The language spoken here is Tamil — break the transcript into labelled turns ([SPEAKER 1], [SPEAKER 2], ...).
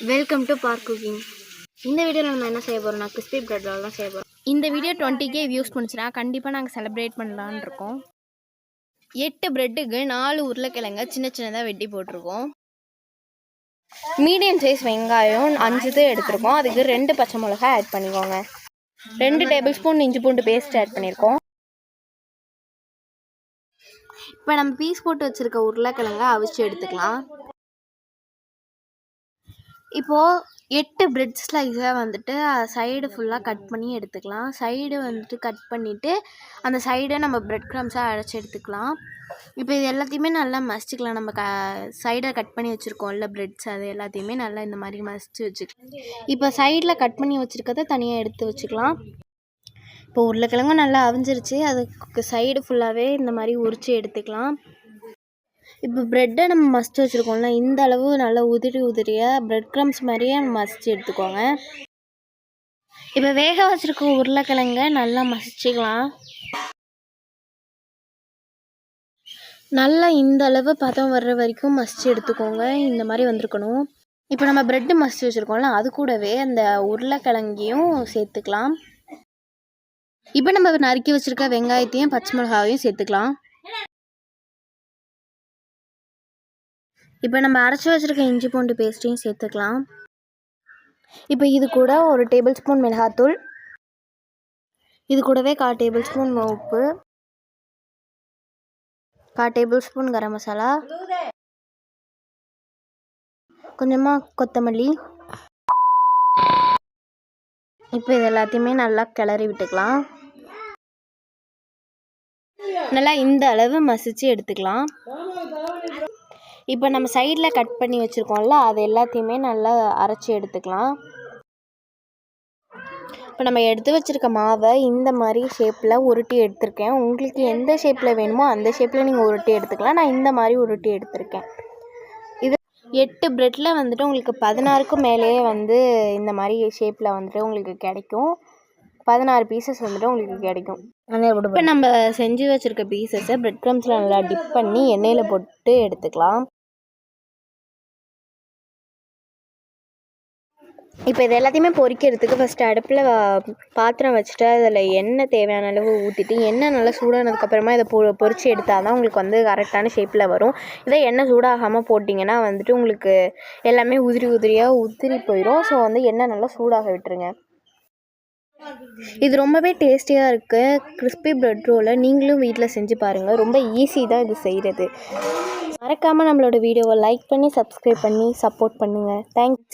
[SPEAKER 1] Welcome to park cooking. இந்த வீடியோவில் நம்ம என்ன செய்ய போகிறோம்னா கிறிஸ்பி பிரெட் ரோல் தான் செய்ய போகிறோம். இந்த வீடியோ 20K வியூஸ் பண்ணுச்சுன்னா கண்டிப்பாக நாங்கள் செலிப்ரேட் பண்ணலான்னு இருக்கோம். 8 பிரெட்டுக்கு 4 உருளைக்கிழங்க சின்ன சின்னதாக வெட்டி போட்டிருக்கோம். மீடியம் சைஸ் வெங்காயம் 5 எடுத்துருக்கோம். அதுக்கு 2 பச்சை மிளகாய் ஆட் பண்ணிக்கோங்க. 2 டேபிள் ஸ்பூன் இஞ்சி பூண்டு பேஸ்ட் ஆட் பண்ணியிருக்கோம். இப்போ நம்ம பீஸ் போட்டு வச்சுருக்க உருளைக்கிழங்க அவிச்சு எடுத்துக்கலாம். இப்போது 8 பிரெட் ஸ்லைஸை வந்துட்டு சைடு ஃபுல்லாக கட் பண்ணி எடுத்துக்கலாம். சைடு வந்துட்டு கட் பண்ணிவிட்டு அந்த சைடை நம்ம பிரெட் க்ரம்ஸாக அரைச்சி எடுத்துக்கலாம். இப்போ இது எல்லாத்தையுமே நல்லா மசிச்சுக்கலாம். நம்ம சைடை கட் பண்ணி வச்சுருக்கோம்ல பிரெட்ஸ், அது எல்லாத்தையுமே நல்லா இந்த மாதிரி மசிச்சு வச்சுக்கலாம். இப்போ சைடில் கட் பண்ணி வச்சுருக்கதை தனியாக எடுத்து வச்சுக்கலாம். இப்போ உருளைக்கிழங்கும் நல்லா அவிஞ்சிருச்சு. அதுக்கு சைடு ஃபுல்லாகவே இந்த மாதிரி உரித்து எடுத்துக்கலாம். இப்போ ப்ரெட்டை நம்ம மசிச்சு வச்சுருக்கோம்ல, இந்த அளவு நல்லா உதிரியாக பிரெட் க்ரம்ஸ் மாதிரியே மசிச்சு எடுத்துக்கோங்க. இப்போ வேக வச்சுருக்க உருளைக்கிழங்க நல்லா மசிச்சுக்கலாம். நல்லா இந்த அளவு பதம் வர்ற வரைக்கும் மசிச்சு எடுத்துக்கோங்க. இந்த மாதிரி வந்திருக்கணும். இப்போ நம்ம ப்ரெட்டு மசிச்சு வச்சுருக்கோம்ல, அது கூடவே அந்த உருளைக்கிழங்கையும் சேர்த்துக்கலாம். இப்போ நம்ம நறுக்கி வச்சுருக்க வெங்காயத்தையும் பச்சை மிளகாவையும் சேர்த்துக்கலாம். இப்போ நம்ம அரைச்சி வச்சுருக்க இஞ்சி பூண்டு பேஸ்ட்டையும் சேர்த்துக்கலாம். இப்போ இது கூட 1 டேபிள் ஸ்பூன் மிளகாத்தூள், இது கூடவே 1/4 டேபிள் ஸ்பூன் உப்பு, 1/4 டேபிள் ஸ்பூன் கரம் மசாலா, கொஞ்சமாக கொத்தமல்லி. இப்போ இது எல்லாத்தையுமே நல்லா கிளறி விட்டுக்கலாம். நல்லா இந்த அளவு மசிச்சு எடுத்துக்கலாம். இப்போ நம்ம சைடில் கட் பண்ணி வச்சுருக்கோம்ல, அது எல்லாத்தையுமே நல்லா அரைச்சி எடுத்துக்கலாம். இப்போ நம்ம எடுத்து வச்சுருக்க மாவை இந்த மாதிரி ஷேப்பில் உருட்டி எடுத்திருக்கேன். உங்களுக்கு எந்த ஷேப்பில் வேணுமோ அந்த ஷேப்பில் நீங்கள் உருட்டி எடுத்துக்கலாம். நான் இந்த மாதிரி உருட்டி எடுத்திருக்கேன். இது 8 ப்ரெட்டில் வந்துட்டு உங்களுக்கு 16க்கும் மேலேயே வந்து இந்த மாதிரி ஷேப்பில் வந்துட்டு உங்களுக்கு கிடைக்கும். 16 பீசஸ் வந்துட்டு உங்களுக்கு கிடைக்கும். இப்போ நம்ம செஞ்சு வச்சுருக்க பீசஸை பிரெட் க்ரம்ஸில் நல்லா டிப் பண்ணி எண்ணெயில் போட்டு எடுத்துக்கலாம். இப்போ இது எல்லாத்தையுமே பொரிக்கிறதுக்கு ஃபஸ்ட்டு அடுப்பில் பாத்திரம் வச்சுட்டு அதில் எண்ணெய் தேவையான அளவு ஊற்றிட்டு எண்ணெய் நல்லா சூடானதுக்கப்புறமா இதை பொரித்து எடுத்தால் தான் உங்களுக்கு வந்து கரெக்டான ஷேப்பில் வரும். இதை எண்ணெய் சூடாகாமல் போட்டிங்கன்னா வந்துட்டு உங்களுக்கு எல்லாமே உதிரி போயிடும். ஸோ வந்து எண்ணெய் நல்லா சூடாக விட்டுருங்க. இது ரொம்பவே டேஸ்டியாக இருக்குது. கிறிஸ்பி பிரெட் ரோலை நீங்களும் வீட்டில் செஞ்சு பாருங்கள். ரொம்ப ஈஸி தான் இது செய்கிறது. மறக்காமல் நம்மளோட வீடியோவை லைக் பண்ணி சப்ஸ்கிரைப் பண்ணி சப்போர்ட் பண்ணுங்கள். தேங்க்ஸ்.